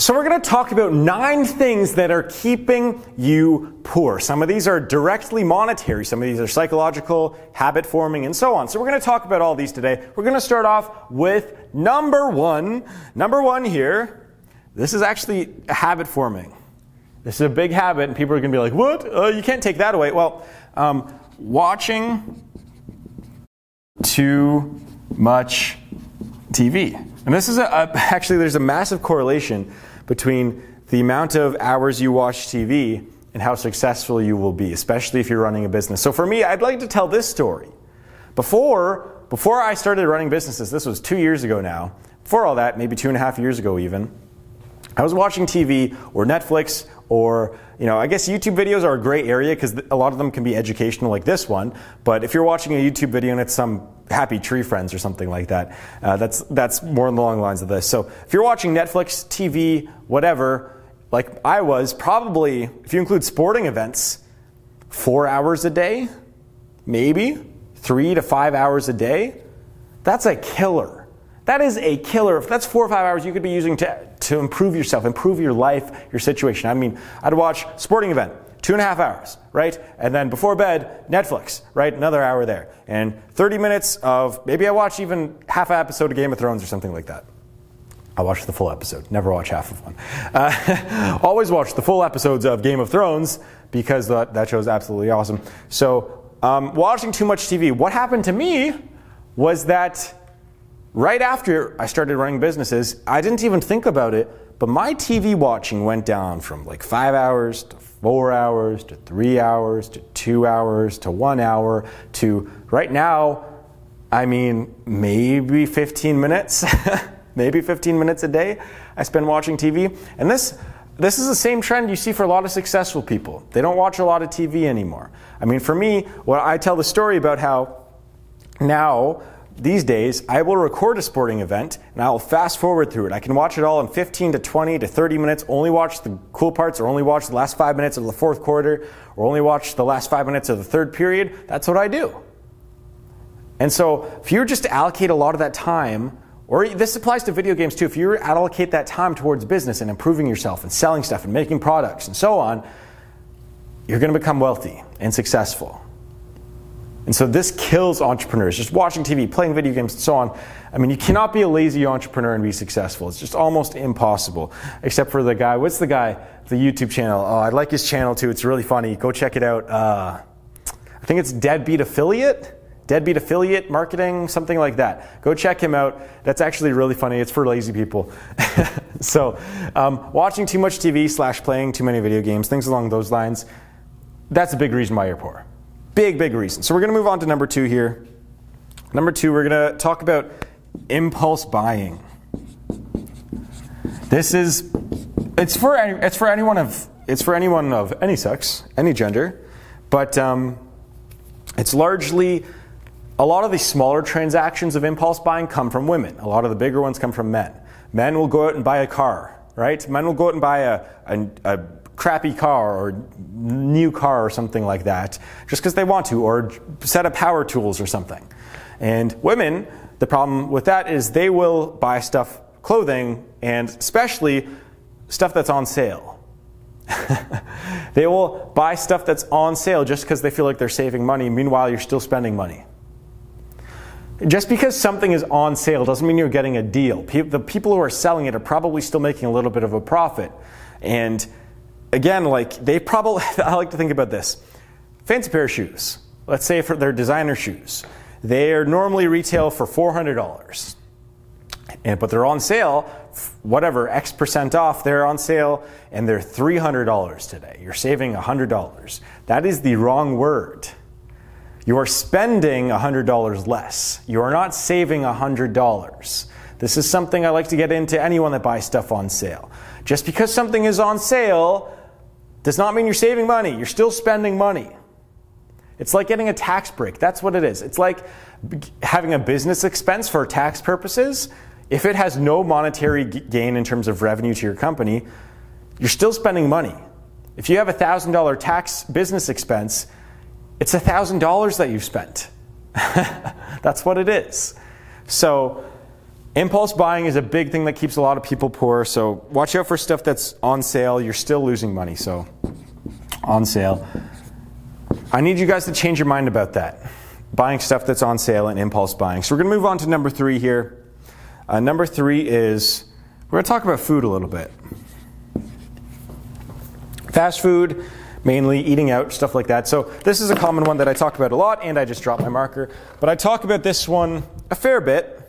So we're going to talk about 9 things that are keeping you poor. Some of these are directly monetary, some of these are psychological, habit forming, and so on. So we're going to talk about all these today. We're going to start off with number one. Number one here, this is actually a habit forming. This is a big habit, and people are going to be like, what? You can't take that away. Well, watching too much TV. And this is actually, there's a massive correlation between the amount of hours you watch TV and how successful you will be, especially if you're running a business. So for me, I'd like to tell this story. Before I started running businesses, this was 2 years ago now, before all that, maybe 2.5 years ago even, I was watching TV or Netflix or, I guess YouTube videos are a gray area because a lot of them can be educational like this one. But if you're watching a YouTube video and it's some Happy Tree Friends or something like that, that's more along the lines of this. So if you're watching Netflix, TV, whatever, like I was, probably, if you include sporting events, 4 hours a day, maybe 3 to 5 hours a day, that's a killer. That is a killer. If that's 4 or 5 hours you could be using to improve yourself, improve your life, your situation. I mean, I'd watch sporting event, 2.5 hours, right? And then before bed, Netflix, right? Another hour there. And 30 minutes of, maybe I watch even half an episode of Game of Thrones or something like that. I watch the full episode, never watch half of one. Always watch the full episodes of Game of Thrones because that show is absolutely awesome. So watching too much TV. What happened to me was that right after I started running businesses, I didn't even think about it, but my TV watching went down from like 5 hours to 4 hours to 3 hours to 2 hours to 1 hour to right now, I mean, maybe 15 minutes, maybe 15 minutes a day I spend watching TV. And this is the same trend you see for a lot of successful people. They don't watch a lot of TV anymore. I mean, for me, I tell the story about how now, these days, I will record a sporting event and I will fast forward through it. I can watch it all in 15 to 20 to 30 minutes, only watch the cool parts or only watch the last 5 minutes of the fourth quarter or only watch the last 5 minutes of the third period. That's what I do. And so if you just allocate a lot of that time, or this applies to video games too, if you allocate that time towards business and improving yourself and selling stuff and making products and so on, you're going to become wealthy and successful. And so this kills entrepreneurs, just watching TV, playing video games, and so on. I mean, you cannot be a lazy entrepreneur and be successful. It's just almost impossible, except for the guy, what's the guy, the YouTube channel? Oh, I like his channel too. It's really funny. Go check it out. I think it's Deadbeat Affiliate Marketing, something like that. Go check him out. That's actually really funny. It's for lazy people. So watching too much TV / playing too many video games, things along those lines, that's a big reason why you're poor. Big reason. So we're going to move on to number 2 here. Number 2, we're going to talk about impulse buying. It's for anyone of any sex, any gender, but it's largely, a lot of the smaller transactions of impulse buying come from women. A lot of the bigger ones come from men. Men will go out and buy a car, right? Men will go out and buy a crappy car or new car or something like that just because they want to, or set up power tools or something. And women, the problem with that is they will buy stuff, clothing, and especially stuff that's on sale. They will buy stuff that's on sale just because they feel like they're saving money. Meanwhile, you're still spending money. Just because something is on sale doesn't mean you're getting a deal. The people who are selling it are probably still making a little bit of a profit. And again, like I like to think about this. Fancy pair of shoes. Let's say for their designer shoes. They are normally retail for $400. But they're on sale, whatever, X% off, they're on sale, and they're $300 today. You're saving $100. That is the wrong word. You are spending $100 less. You are not saving $100. This is something I like to get into anyone that buys stuff on sale. Just because something is on sale does not mean you're saving money. You're still spending money. It's like getting a tax break. That's what it is. It's like having a business expense for tax purposes. If it has no monetary gain in terms of revenue to your company, you're still spending money. If you have a $1,000 tax business expense, it's $1,000 that you've spent. That's what it is. So Impulse buying is a big thing that keeps a lot of people poor, so watch out for stuff that's on sale. You're still losing money, so on sale. I need you guys to change your mind about that. Buying stuff that's on sale and impulse buying. So we're going to move on to number 3 here. Number 3 is, we're going to talk about food a little bit. Fast food, mainly eating out, stuff like that. So this is a common one that I talk about a lot, and I just dropped my marker. But I talk about this one a fair bit.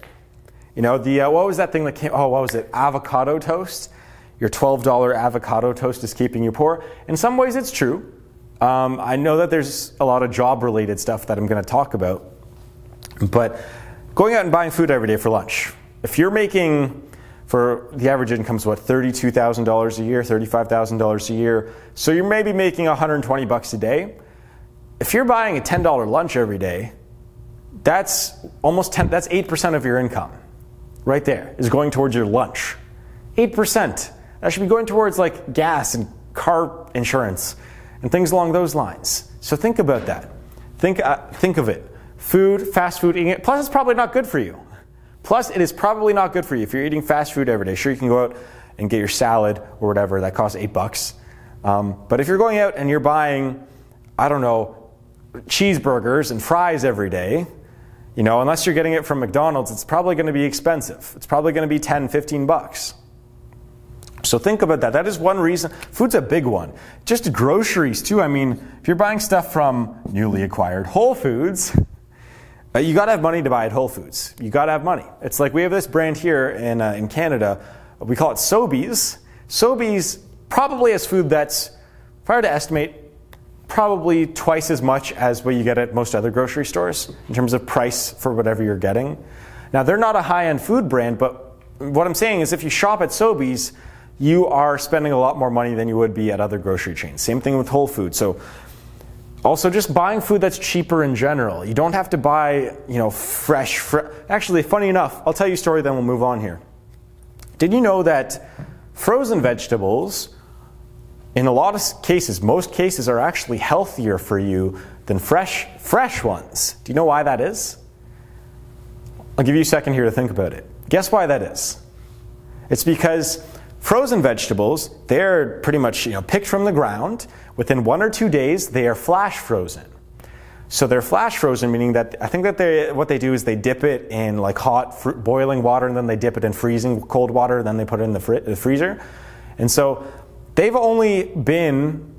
You know, what was that thing that came, what was it? Avocado toast. Your $12 avocado toast is keeping you poor. In some ways it's true. I know that there's a lot of job-related stuff that I'm going to talk about. But going out and buying food every day for lunch. If you're making, for the average income is what, $32,000 a year, $35,000 a year. So you're maybe making 120 bucks a day. If you're buying a $10 lunch every day, that's almost 10, that's 8% of your income. Right there is going towards your lunch. 8%. That should be going towards like gas and car insurance and things along those lines. So think about that. Think of it. Food, fast food, eating it. Plus, it's probably not good for you. Plus, it is probably not good for you if you're eating fast food every day. Sure, you can go out and get your salad or whatever. That costs $8. But if you're going out and you're buying, I don't know, cheeseburgers and fries every day, you know, unless you're getting it from McDonald's, it's probably going to be expensive. It's probably going to be 10, 15 bucks. So think about that. That is one reason. Food's a big one. Just groceries too. I mean, if you're buying stuff from newly acquired Whole Foods, you got to have money to buy at Whole Foods. You got to have money. It's like we have this brand here in Canada. We call it Sobeys. Sobeys probably has food that's, if I were to estimate, probably twice as much as what you get at most other grocery stores in terms of price for whatever you're getting. Now, they're not a high-end food brand, but what I'm saying is if you shop at Sobeys, you are spending a lot more money than you would be at other grocery chains. Same thing with Whole Foods. So also just buying food that's cheaper in general. You don't have to buy, you know, fresh. Actually, funny enough, I'll tell you a story, then we'll move on here. Did you know that frozen vegetables, in a lot of cases, most cases, are actually healthier for you than fresh ones? Do you know why that is? I'll give you a second here to think about it. Guess why that is? It's because frozen vegetables, they're pretty much, you know, picked from the ground. Within 1 or 2 days, they are flash frozen. So they're flash frozen, meaning that I think that what they do is they dip it in like hot boiling water, and then they dip it in freezing cold water, and then they put it in the freezer. And so they've only been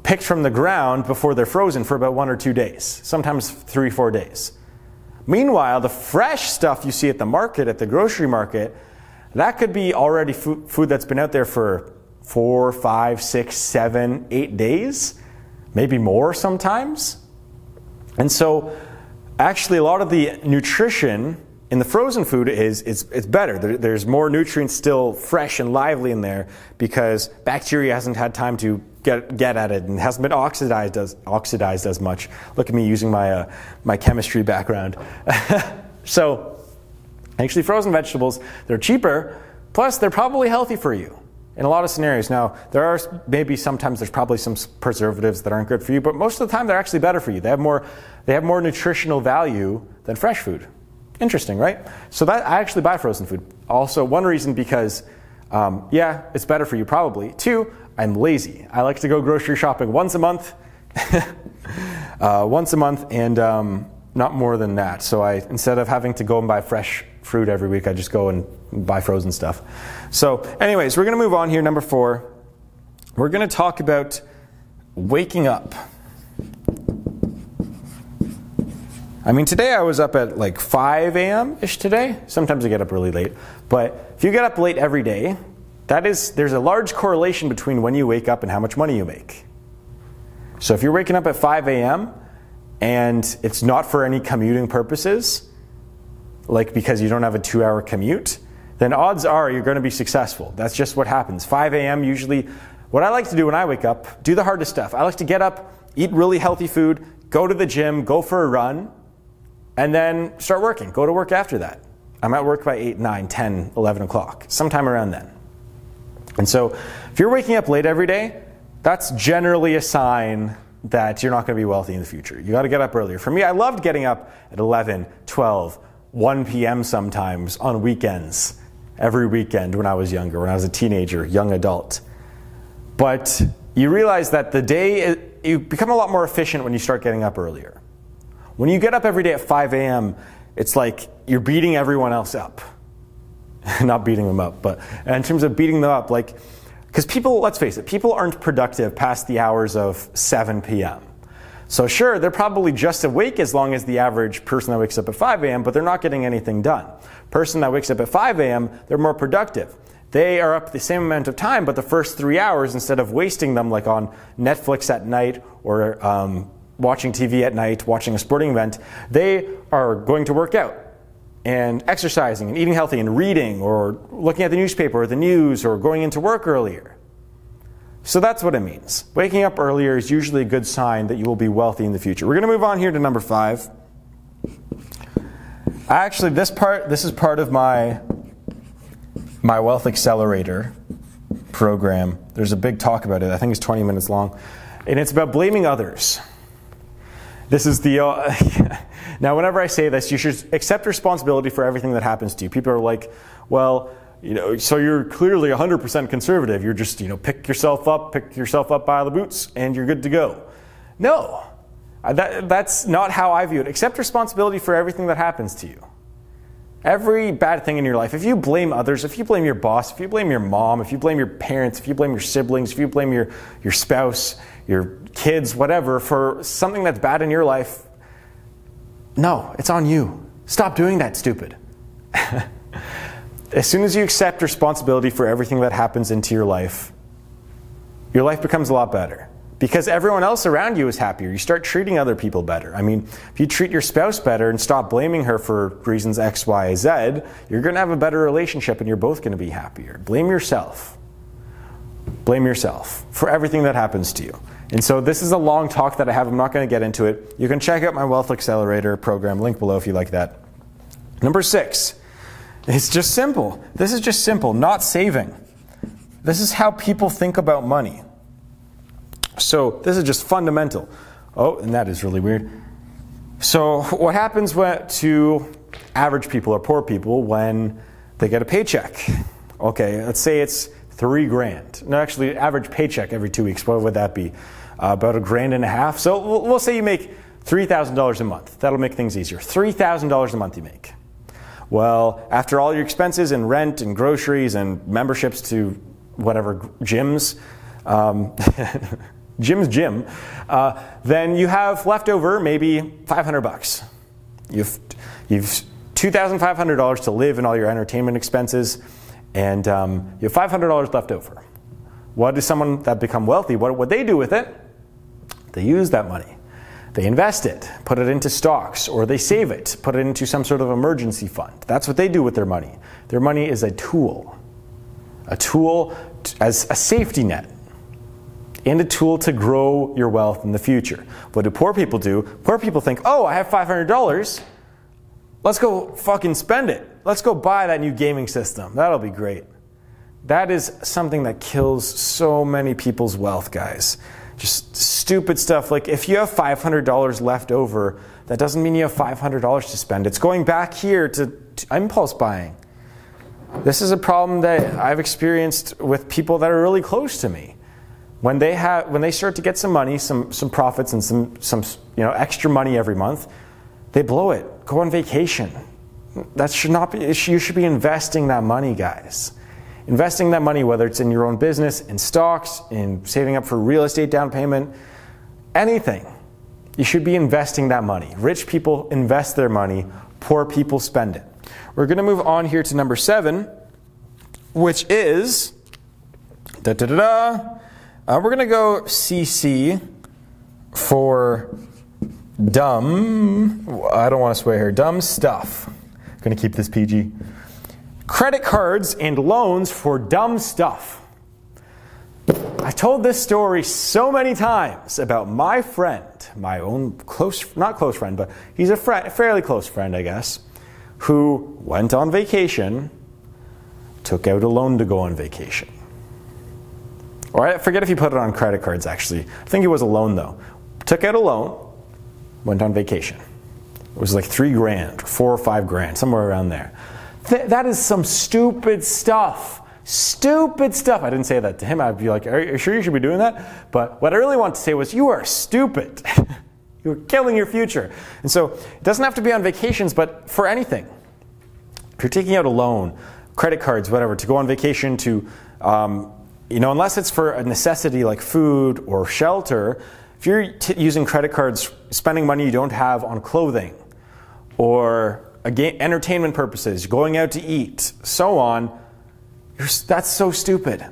picked from the ground before they're frozen for about 1 or 2 days, sometimes 3 or 4 days. Meanwhile, the fresh stuff you see at the market, at the grocery market, that could be already food that's been out there for 4, 5, 6, 7, 8 days, maybe more sometimes. And so actually a lot of the nutrition in the frozen food it's better. There's more nutrients still fresh and lively in there because bacteria hasn't had time to get at it and hasn't been oxidized as much. Look at me using my chemistry background. So actually frozen vegetables, they're cheaper, plus they're probably healthy for you in a lot of scenarios. Now, there are maybe sometimes there's probably some preservatives that aren't good for you, but most of the time they're actually better for you. They have more nutritional value than fresh food. Interesting, right? So that I actually buy frozen food. Also, one reason because, yeah, it's better for you probably. 2, I'm lazy. I like to go grocery shopping once a month, and not more than that. So instead of having to go and buy fresh fruit every week, I just go and buy frozen stuff. So anyways, we're going to move on here. Number 4, we're going to talk about waking up. I mean, today I was up at like 5 a.m.-ish today. Sometimes I get up really late. But if you get up late every day, there's a large correlation between when you wake up and how much money you make. So if you're waking up at 5 a.m. and it's not for any commuting purposes, like because you don't have a 2-hour commute, then odds are you're going to be successful. That's just what happens. 5 a.m. usually, what I like to do when I wake up, do the hardest stuff. I like to get up, eat really healthy food, go to the gym, go for a run, and then start working. Go to work after that. I'm at work by 8, 9, 10, 11 o'clock, sometime around then. And so if you're waking up late every day, that's generally a sign that you're not going to be wealthy in the future. You got to get up earlier. For me, I loved getting up at 11, 12, 1 p.m. sometimes on weekends, every weekend when I was younger, when I was a teenager, young adult. But you realize that you become a lot more efficient when you start getting up earlier. When you get up every day at 5 a.m., it's like you're beating everyone else up. Not beating them up, but in terms of beating them up, like, because people, let's face it, people aren't productive past the hours of 7 p.m. So sure, they're probably just awake as long as the average person that wakes up at 5 a.m., but they're not getting anything done. Person that wakes up at 5 a.m., they're more productive. They are up the same amount of time, but the first 3 hours, instead of wasting them like on Netflix at night or watching TV at night, watching a sporting event, they are going to work out and exercising and eating healthy and reading or looking at the newspaper or the news or going into work earlier. So that's what it means. Waking up earlier is usually a good sign that you will be wealthy in the future. We're going to move on here to number 5. Actually, this is part of my Wealth Accelerator program. There's a big talk about it. I think it's 20 minutes long. And it's about blaming others. This is the... Now, whenever I say this, you should accept responsibility for everything that happens to you. People are like, well, so you're clearly 100% conservative. You're just, pick yourself up by the boots, and you're good to go. No, that's not how I view it. Accept responsibility for everything that happens to you. Every bad thing in your life, if you blame others, if you blame your boss, if you blame your mom, if you blame your parents, if you blame your siblings, if you blame your spouse, your kids, whatever, for something that's bad in your life, no, it's on you. Stop doing that, stupid. As soon as you accept responsibility for everything that happens into your life becomes a lot better. Because everyone else around you is happier. You start treating other people better. I mean, if you treat your spouse better and stop blaming her for reasons X, Y, Z, you're going to have a better relationship and you're both going to be happier. Blame yourself. Blame yourself for everything that happens to you. And so this is a long talk that I have. I'm not going to get into it. You can check out my Wealth Accelerator program, link below if you like that. Number 6, it's just simple. This is just simple, not saving. This is how people think about money. So this is just fundamental. Oh, and that is really weird. So what happens to average people or poor people when they get a paycheck? Okay, let's say it's $3,000. No, actually, average paycheck every 2 weeks. What would that be? About $1.5 grand. So we'll say you make $3,000 a month. That'll make things easier. $3,000 a month you make. Well, after all your expenses and rent and groceries and memberships to whatever gyms, gym, then you have left over maybe $500. You've $2,500 to live and all your entertainment expenses, and you have $500 left over. What does someone that become wealthy, what would they do with it? They use that money. They invest it, put it into stocks, or they save it, put it into some sort of emergency fund. That's what they do with their money. Their money is a tool as a safety net, and a tool to grow your wealth in the future. What do poor people do? Poor people think, oh, I have $500. Let's go fucking spend it. Let's go buy that new gaming system. That'll be great. That is something that kills so many people's wealth, guys. Just stupid stuff. Like if you have $500 left over, that doesn't mean you have $500 to spend. It's going back here to impulse buying. This is a problem that I've experienced with people that are really close to me. When they start to get some money, some profits, and some extra money every month, they blow it. Go on vacation. That should not be. You should be investing that money, guys. Investing that money, whether it's in your own business, in stocks, in saving up for real estate down payment, anything. You should be investing that money. Rich people invest their money. Poor people spend it. We're going to move on here to number 7, which is we're going to go CC for dumb. I don't want to swear here. Dumb stuff. I'm going to keep this PG. Credit cards and loans for dumb stuff. I've told this story so many times about my friend, my own not close friend, but he's a fairly close friend, I guess, who went on vacation, took out a loan to go on vacation. Or I forget if he put it on credit cards, actually. I think it was a loan, though. Took out a loan, went on vacation. It was like 3 grand, 4 or 5 grand, somewhere around there. That is some stupid stuff. Stupid stuff. I didn't say that to him. I'd be like, are you sure you should be doing that? But what I really wanted to say was, you are stupid. You're killing your future. And so it doesn't have to be on vacations, but for anything. If you're taking out a loan, credit cards, whatever, to go on vacation to, unless it's for a necessity like food or shelter, if you're using credit cards, spending money you don't have on clothing or entertainment purposes, going out to eat, so on, that's so stupid.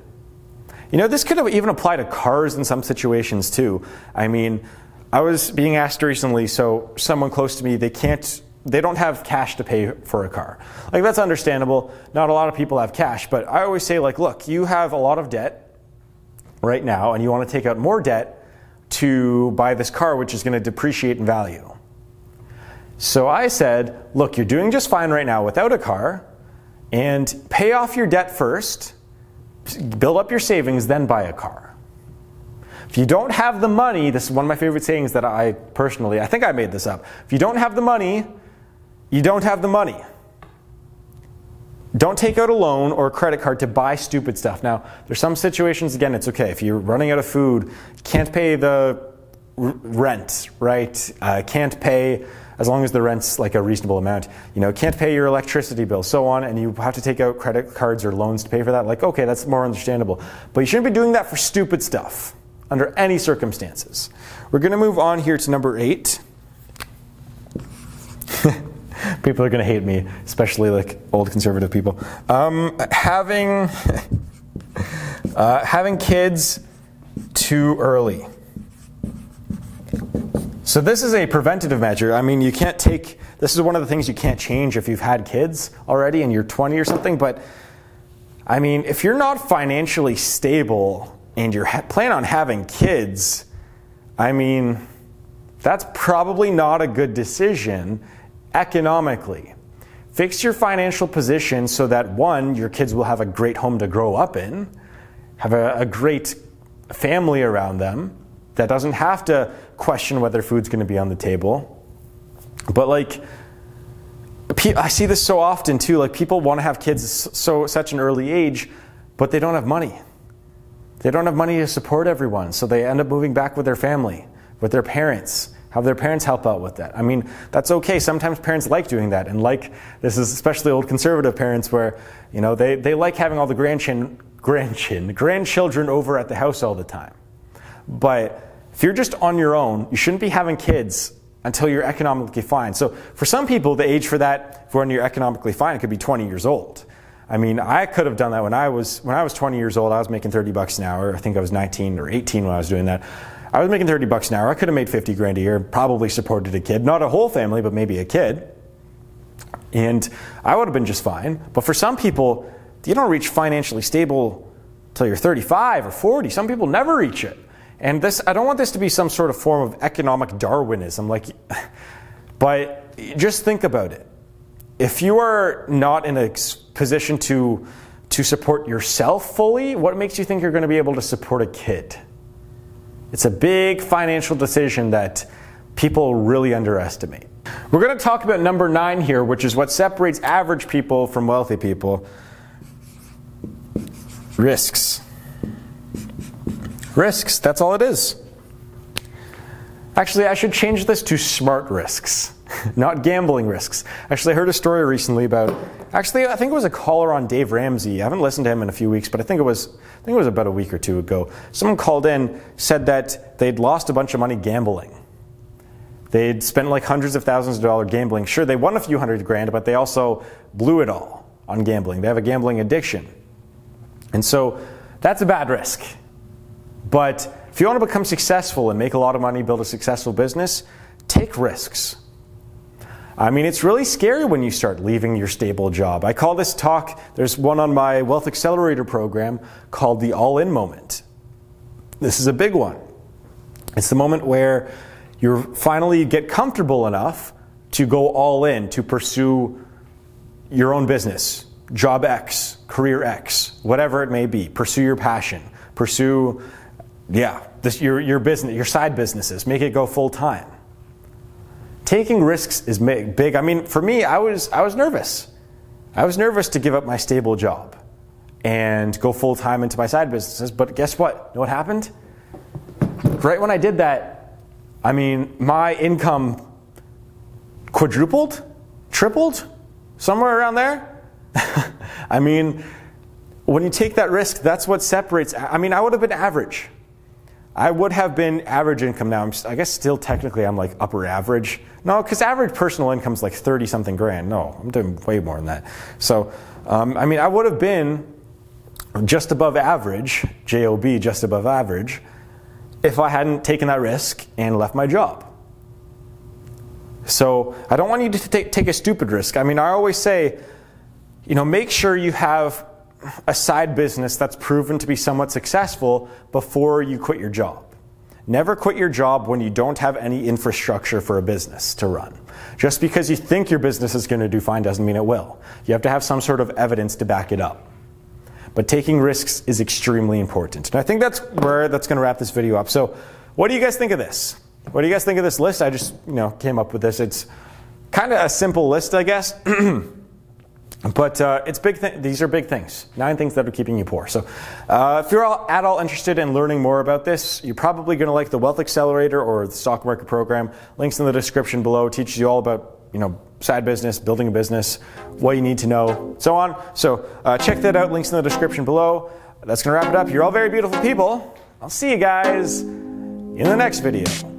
This could have even applied to cars in some situations too. I mean, I was being asked recently, so someone close to me, they don't have cash to pay for a car. Like, that's understandable. Not a lot of people have cash, but I always say, like, look, you have a lot of debt right now, and you want to take out more debt to buy this car, which is going to depreciate in value. So I said, look, you're doing just fine right now without a car, and pay off your debt first, build up your savings, then buy a car. If you don't have the money, this is one of my favorite sayings that I think I made this up. If you don't have the money, you don't have the money. Don't take out a loan or a credit card to buy stupid stuff. Now, there's some situations, again, it's okay. If you're running out of food, can't pay the rent, right? Can't pay, as long as the rent's like a reasonable amount, can't pay your electricity bill, so on, and you have to take out credit cards or loans to pay for that. Like, okay, that's more understandable. But you shouldn't be doing that for stupid stuff under any circumstances. We're going to move on here to number 8. People are going to hate me, especially like old conservative people. Having kids too early. So this is a preventative measure. I mean, this is one of the things you can't change if you've had kids already and you're 20 or something. But I mean, if you're not financially stable and you're plan on having kids, I mean, that's probably not a good decision economically. Fix your financial position so that, one, your kids will have a great home to grow up in, have a great family around them that doesn't have to question whether food's going to be on the table. But like, I see this so often too, like people want to have kids such an early age, but they don't have money. They don't have money to support everyone, so they end up moving back with their family, with their parents, have their parents help out with that. I mean, that's okay. Sometimes parents like doing that, and this is especially old conservative parents where, they like having all the grandchildren over at the house all the time. But if you're just on your own, you shouldn't be having kids until you're economically fine. So for some people, the age for that, when you're economically fine, it could be 20 years old. I mean, I could have done that when I was 20 years old. I was making $30 an hour. I think I was 19 or 18 when I was doing that. I was making $30 an hour. I could have made 50 grand a year, probably supported a kid, not a whole family, but maybe a kid. And I would have been just fine. But for some people, you don't reach financially stable till you're 35 or 40. Some people never reach it. And I don't want this to be some sort of form of economic Darwinism, but just think about it. If you are not in a position to support yourself fully, what makes you think you're going to be able to support a kid? It's a big financial decision that people really underestimate. We're going to talk about number 9 here, which is what separates average people from wealthy people. Risks. Risks, that's all it is. Actually, I should change this to smart risks, not gambling risks. Actually, I heard a story recently about, I think it was a caller on Dave Ramsey. I haven't listened to him in a few weeks, but I think it was about a week or two ago. Someone called in, said that they'd lost a bunch of money gambling. They'd spent like hundreds of thousands of dollars gambling. Sure, they won a few hundred grand, but they also blew it all on gambling. They have a gambling addiction. And so that's a bad risk. But if you want to become successful and make a lot of money, build a successful business, take risks. I mean, it's really scary when you start leaving your stable job. I call this talk, there's one on my Wealth Accelerator program called the all-in moment. This is a big one. It's the moment where you finally get comfortable enough to go all in, to pursue your own business, job X, career X, whatever it may be. Pursue your passion. Pursue, your business, your side businesses. Make it go full time. taking risks is big. I mean, for me, I was nervous. I was nervous to give up my stable job and go full time into my side businesses. But guess what? You know what happened? Right when I did that, I mean, my income quadrupled, tripled, somewhere around there. I mean, when you take that risk, that's what separates. I mean, I would have been average. I would have been average income. Now, I guess still technically I'm like upper average. No, because average personal income is like 30 something grand. No, I'm doing way more than that. So, I mean, I would have been just above average, JOB, just above average, if I hadn't taken that risk and left my job. So I don't want you to take a stupid risk. I mean, I always say, you know, make sure you have a side business that's proven to be somewhat successful before you quit your job. Never quit your job when you don't have any infrastructure for a business to run. Just because you think your business is going to do fine doesn't mean it will. You have to have some sort of evidence to back it up. But taking risks is extremely important. And I think that's going to wrap this video up. So what do you guys think of this? What do you guys think of this list? I just, came up with this. It's kind of a simple list, I guess. But it's big. These are big things. 9 things that are keeping you poor. So if you're at all interested in learning more about this, you're probably going to like the Wealth Accelerator or the Stock Market Program. Links in the description below. Teaches you all about side business, building a business, what you need to know, so on. So check that out. Links in the description below. That's going to wrap it up. You're all very beautiful people. I'll see you guys in the next video.